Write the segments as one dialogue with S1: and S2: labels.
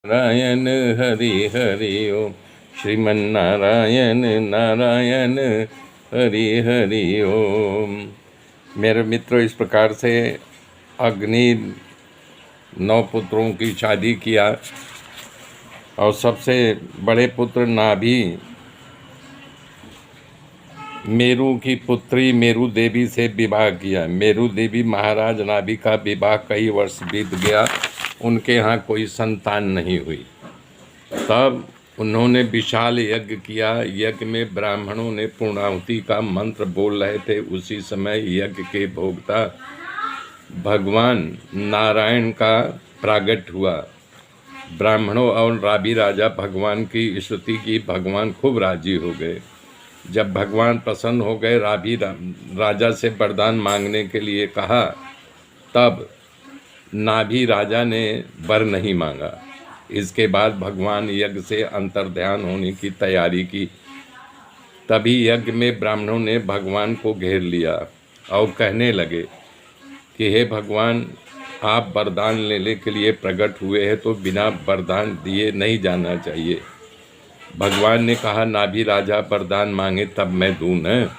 S1: नारायण हरि हरि ओम। श्रीमन्नारायण नारायण हरि हरि ओम। मेरे मित्रों, इस प्रकार से अग्नि 9 पुत्रों की शादी किया और सबसे बड़े पुत्र नाभि मेरु की पुत्री मेरु देवी से विवाह किया। मेरु देवी महाराज नाभि का विवाह कई वर्ष बीत गया, उनके यहाँ कोई संतान नहीं हुई। तब उन्होंने विशाल यज्ञ किया। यज्ञ में ब्राह्मणों ने पूर्णाहुति का मंत्र बोल रहे थे। उसी समय यज्ञ के भोक्ता भगवान नारायण का प्रागट्य हुआ। ब्राह्मणों और राबी राजा भगवान की स्तुति की। भगवान खूब राजी हो गए। जब भगवान प्रसन्न हो गए, राबी राजा से वरदान मांगने के लिए कहा, तब नाभि राजा ने वर नहीं मांगा। इसके बाद भगवान यज्ञ से अंतर्ध्यान होने की तैयारी की। तभी यज्ञ में ब्राह्मणों ने भगवान को घेर लिया और कहने लगे कि हे भगवान, आप वरदान लेने के लिए प्रकट हुए हैं तो बिना वरदान दिए नहीं जाना चाहिए। भगवान ने कहा, नाभि राजा वरदान मांगे तब मैं दूँ न।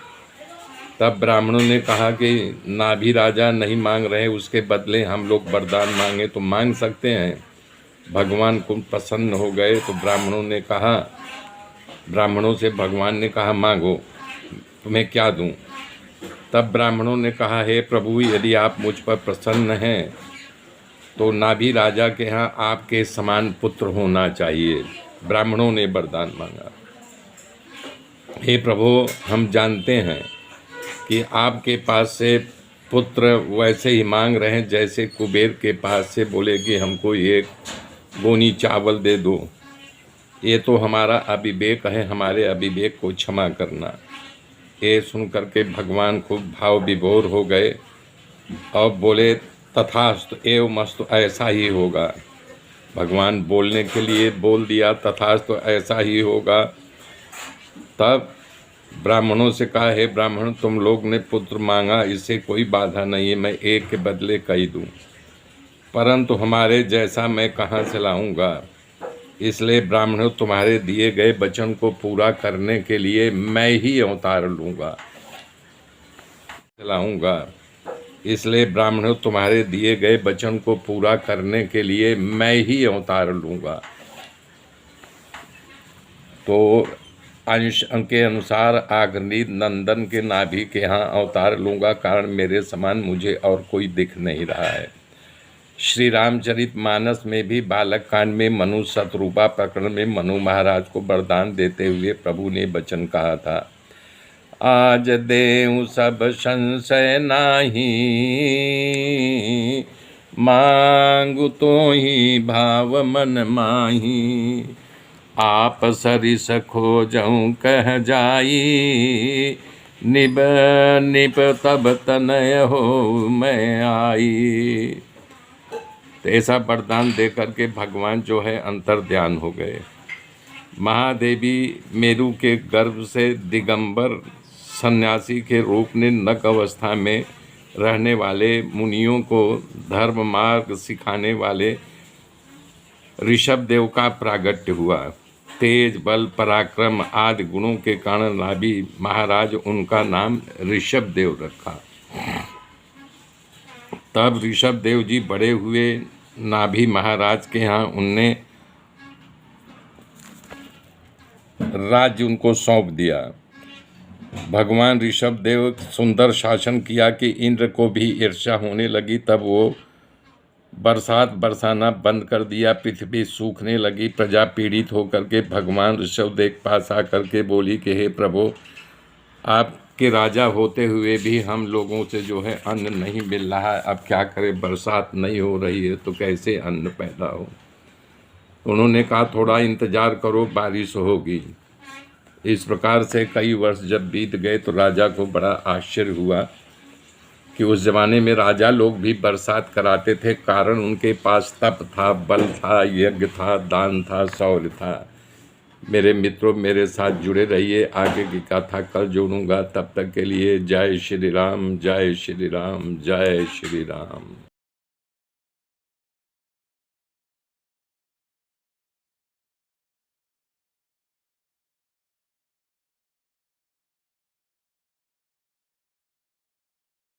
S1: तब ब्राह्मणों ने कहा कि नाभि राजा नहीं मांग रहे, उसके बदले हम लोग वरदान मांगे तो मांग सकते हैं। भगवान को प्रसन्न हो गए तो ब्राह्मणों से भगवान ने कहा, मांगो, तुम्हें क्या दूं। तब ब्राह्मणों ने कहा, हे प्रभु, यदि आप मुझ पर प्रसन्न हैं तो नाभि राजा के यहाँ आपके समान पुत्र होना चाहिए। ब्राह्मणों ने वरदान मांगा। हे प्रभु, हम जानते हैं कि आपके पास से पुत्र वैसे ही मांग रहे हैं जैसे कुबेर के पास से बोले कि हमको एक गोनी चावल दे दो। ये तो हमारा अविवेक है, हमारे अविवेक को क्षमा करना। ये सुन करके भगवान खूब भाव विभोर हो गए और बोले, तथास्तु एवमस्तु, ऐसा ही होगा। भगवान बोलने के लिए बोल दिया, तथास्तु ऐसा ही होगा। तब ब्राह्मणों से कहा, हे ब्राह्मण, तुम लोग ने पुत्र मांगा, इससे कोई बाधा नहीं है, मैं एक के बदले कई दूं, परंतु हमारे जैसा मैं कहाँ से लाऊंगा। इसलिए ब्राह्मणों, तुम्हारे दिए गए वचन को पूरा करने के लिए मैं ही अवतार लूँगा। इसलिए ब्राह्मणों, तुम्हारे दिए गए वचन को पूरा करने के लिए मैं ही अवतार लूँगा। तो अंश के अनुसार आग्नेय नंदन के नाभि के यहाँ अवतार लूँगा, कारण मेरे समान मुझे और कोई दिख नहीं रहा है। श्री रामचरित मानस में भी बालक कांड में मनु शतरूपा प्रकरण में मनु महाराज को वरदान देते हुए प्रभु ने वचन कहा था, आज देव सब संशय नाही, मांगु तो ही भाव मन माही। आप सरिस खोजऊँ कह जाई, निब निप तब तनय हो मैं आई। तो ऐसा वरदान दे करके भगवान जो है अंतर्ध्यान हो गए। महादेवी मेरु के गर्भ से दिगंबर सन्यासी के रूप में नक अवस्था में रहने वाले मुनियों को धर्म मार्ग सिखाने वाले ऋषभ देव का प्रागट्य हुआ। तेज, बल, पराक्रम आदि गुणों के कारण नाभि महाराज उनका नाम ऋषभ देव रखा। तब ऋषभ देव जी बड़े हुए। नाभि महाराज के यहाँ उनने राज्य उनको सौंप दिया। भगवान ऋषभ देव सुंदर शासन किया कि इंद्र को भी ईर्ष्या होने लगी। तब वो बरसात बरसाना बंद कर दिया, पृथ्वी सूखने लगी। प्रजा पीड़ित होकर के भगवान ऋषभ देव के पास आकर के बोली कि हे प्रभु, आपके राजा होते हुए भी हम लोगों से जो है अन्न नहीं मिल रहा है, अब क्या करें, बरसात नहीं हो रही है तो कैसे अन्न पैदा हो। उन्होंने कहा, थोड़ा इंतज़ार करो, बारिश होगी। इस प्रकार से कई वर्ष जब बीत गए तो राजा को बड़ा आश्चर्य हुआ कि उस ज़माने में राजा लोग भी बरसात कराते थे, कारण उनके पास तप था, बल था, यज्ञ था, दान था, शौर्य था। मेरे मित्रों, मेरे साथ जुड़े रहिए, आगे की कथा कल जोड़ूंगा। तब तक के लिए जय श्री राम, जय श्री राम, जय श्री राम।